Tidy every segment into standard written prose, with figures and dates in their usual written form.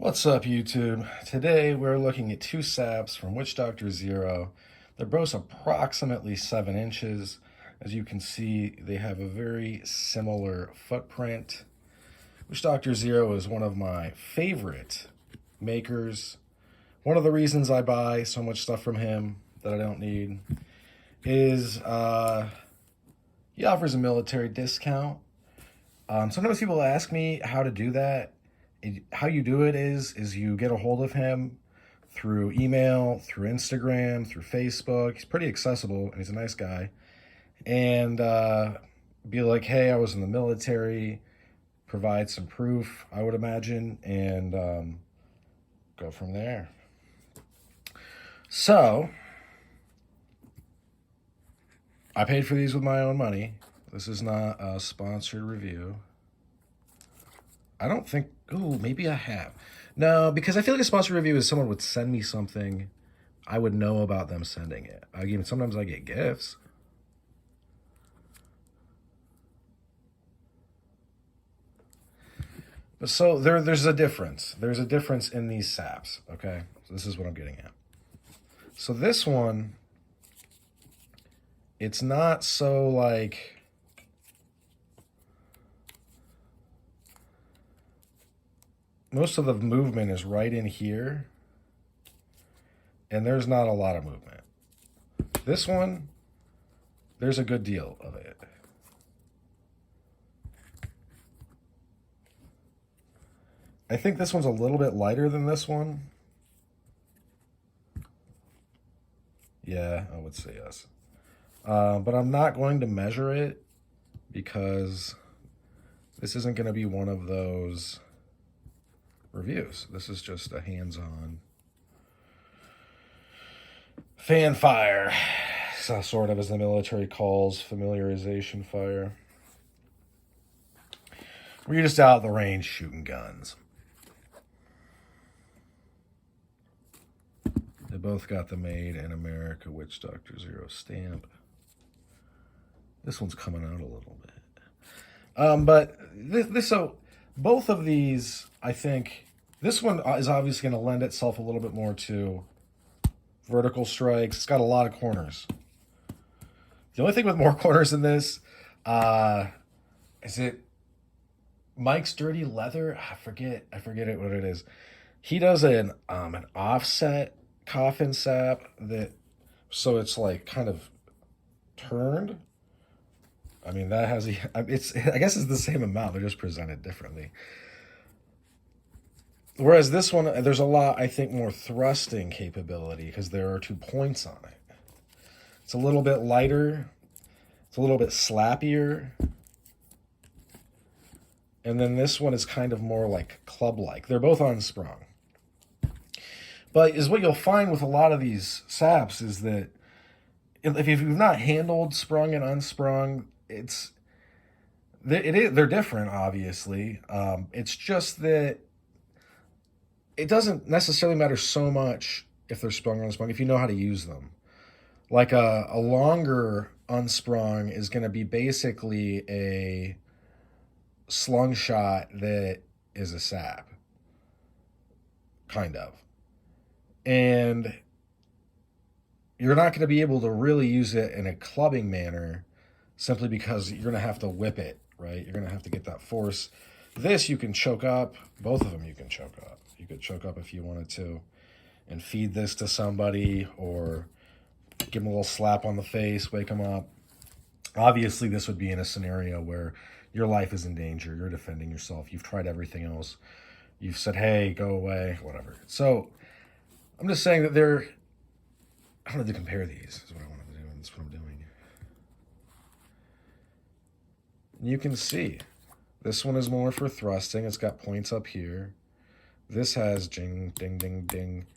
What's up, YouTube? Today we're looking at two saps from WitchDoctor Zero. They're both approximately 7 inches. As you can see, they have a very similar footprint. WitchDoctor Zero is one of my favorite makers. One of the reasons I buy so much stuff from him that I don't need is he offers a military discount. Sometimes people ask me how to do that. How you do it is you get a hold of him through email, through Instagram, through Facebook. He's pretty accessible and he's a nice guy. And be like, hey, I was in the military. Provide some proof, I would imagine, and go from there. So, I paid for these with my own money. This is not a sponsored review. I don't think, ooh, maybe I have. No, because I feel like a sponsored review is someone would send me something. I would know about them sending it. Sometimes I get gifts. But so there's a difference. There's a difference in these saps, okay? So this is what I'm getting at. So this one, it's not so like... Most of the movement is right in here, and there's not a lot of movement. This one, there's a good deal of it. I think this one's a little bit lighter than this one. Yeah, I would say yes. But I'm not going to measure it because this isn't going to be one of those reviews. This is just a hands-on fan fire, so sort of, as the military calls familiarization fire, where you're just out in the range shooting guns. They both got the Made in America WitchDoctor Zero stamp. This one's coming out a little bit. But so both of these, I think, this one is obviously going to lend itself a little bit more to vertical strikes. It's got a lot of corners. The only thing with more corners than this, is it Mike's Dirty Leather? I forget what it is. He does an offset coffin sap so it's like kind of turned. I mean, that has I guess it's the same amount. They're just presented differently. Whereas this one, there's a lot, I think, more thrusting capability because there are 2 points on it. It's a little bit lighter. It's a little bit slappier. And then this one is kind of more like club-like. They're both unsprung. But what you'll find with a lot of these saps is that if you've not handled sprung and unsprung, they're different, obviously. It's just that it doesn't necessarily matter so much if they're sprung or unsprung if you know how to use them. Like a longer unsprung is going to be basically a slung shot that is a sap, kind of. And you're not going to be able to really use it in a clubbing manner simply because you're going to have to whip it, right? You're going to have to get that force. This you can choke up. Both of them you can choke up. You could choke up if you wanted to and feed this to somebody or give them a little slap on the face, wake them up. Obviously, this would be in a scenario where your life is in danger. You're defending yourself. You've tried everything else. You've said, hey, go away, whatever. So I'm just saying that I wanted to compare these is what I wanted to do, and that's what I'm doing. You can see this one is more for thrusting. It's got points up here. This has ding, ding, ding, ding.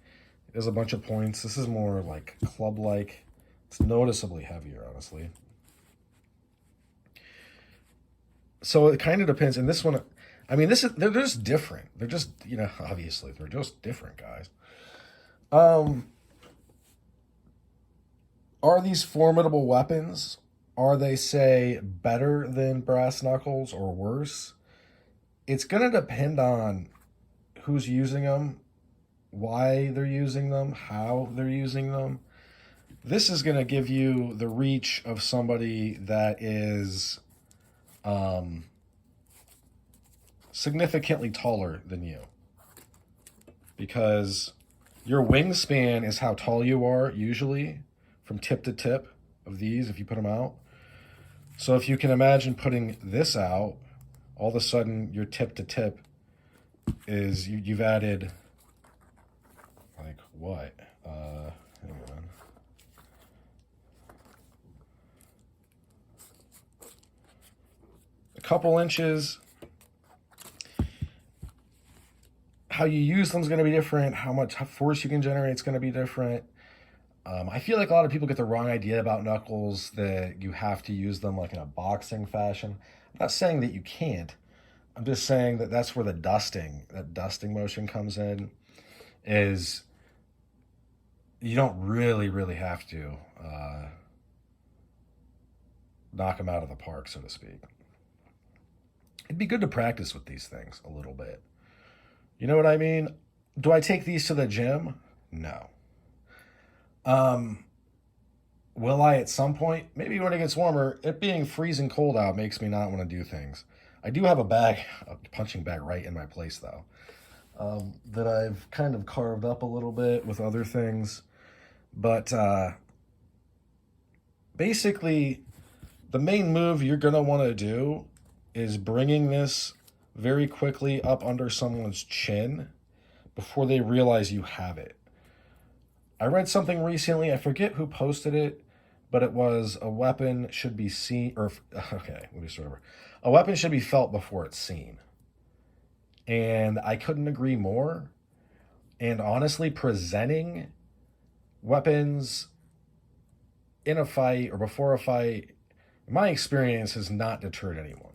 There's a bunch of points. This is more like club-like. It's noticeably heavier, honestly. So it kind of depends. And this one, I mean, they're just different. They're just, obviously, they're just different, guys. Are these formidable weapons? Are they, say, better than brass knuckles or worse? It's going to depend on who's using them, why they're using them, how they're using them. This is going to give you the reach of somebody that is significantly taller than you. Because your wingspan is how tall you are, usually, from tip to tip of these, if you put them out. So if you can imagine putting this out, all of a sudden your tip to tip is, you've added, like what? Hang on. A couple inches. How you use them is going to be different. How much force you can generate is going to be different. I feel like a lot of people get the wrong idea about knuckles, that you have to use them like in a boxing fashion. I'm not saying that you can't. I'm just saying that that's where that dusting motion comes in, is you don't really have to knock them out of the park, so to speak. It'd be good to practice with these things a little bit. You know what I mean? Do I take these to the gym? No. Will I at some point? Maybe when it gets warmer. It being freezing cold out makes me not want to do things. I do have a punching bag right in my place though, that I've kind of carved up a little bit with other things. But basically, the main move you're going to want to do is bringing this very quickly up under someone's chin before they realize you have it. I read something recently, I forget who posted it, but it was a weapon should be seen, or, okay, let me start over. A weapon should be felt before it's seen. And I couldn't agree more. And honestly, presenting weapons in a fight or before a fight, in my experience, has not deterred anyone.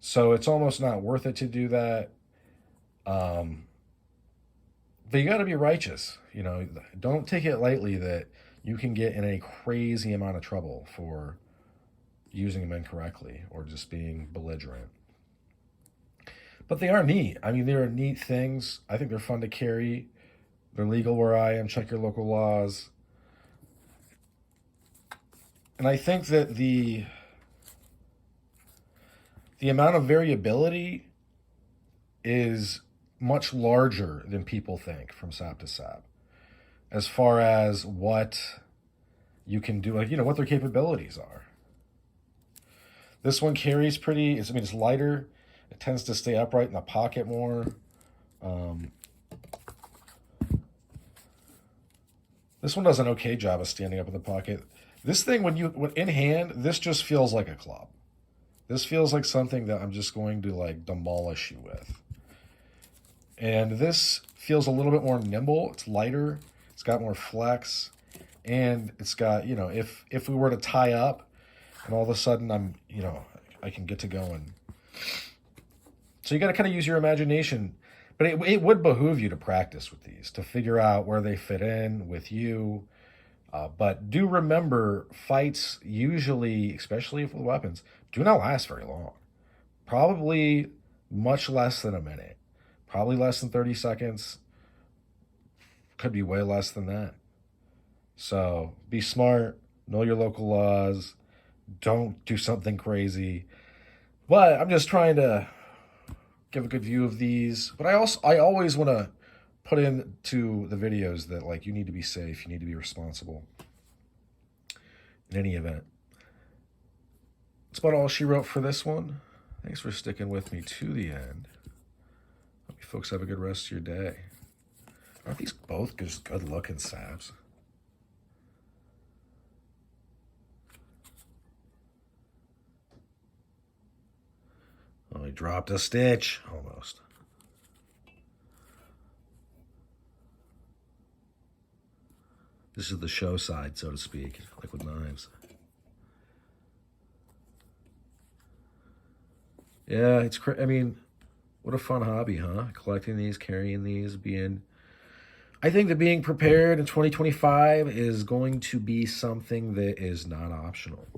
So it's almost not worth it to do that. But you got to be righteous. You know, don't take it lightly that you can get in a crazy amount of trouble for using them incorrectly or just being belligerent. But they are neat. I mean, they are neat things. I think they're fun to carry. They're legal where I am. Check your local laws. And I think that the amount of variability is much larger than people think from sap to sap, as far as what you can do, like, you know, what their capabilities are. This one carries it's lighter. It tends to stay upright in the pocket more. This one does an okay job of standing up in the pocket. This thing, when in hand, this just feels like a club. This feels like something that I'm just going to like demolish you with. And this feels a little bit more nimble. It's lighter. It's got more flex. And it's got, you know, if we were to tie up and all of a sudden I can get to going. So you got to kind of use your imagination. But it would behoove you to practice with these, to figure out where they fit in with you. But do remember, fights usually, especially with weapons, do not last very long. Probably much less than a minute. Probably less than 30 seconds. Could be way less than that. So be smart. Know your local laws. Don't do something crazy. But I'm just trying to give a good view of these. But I always want to put into the videos that, like, you need to be safe. You need to be responsible in any event. That's about all she wrote for this one. Thanks for sticking with me to the end. Hope you folks have a good rest of your day. Aren't these both just good-looking saps? Oh, he dropped a stitch. Almost. This is the show side, so to speak, like with knives. Yeah, I mean, what a fun hobby, huh? Collecting these, carrying these, I think that being prepared in 2025 is going to be something that is not optional.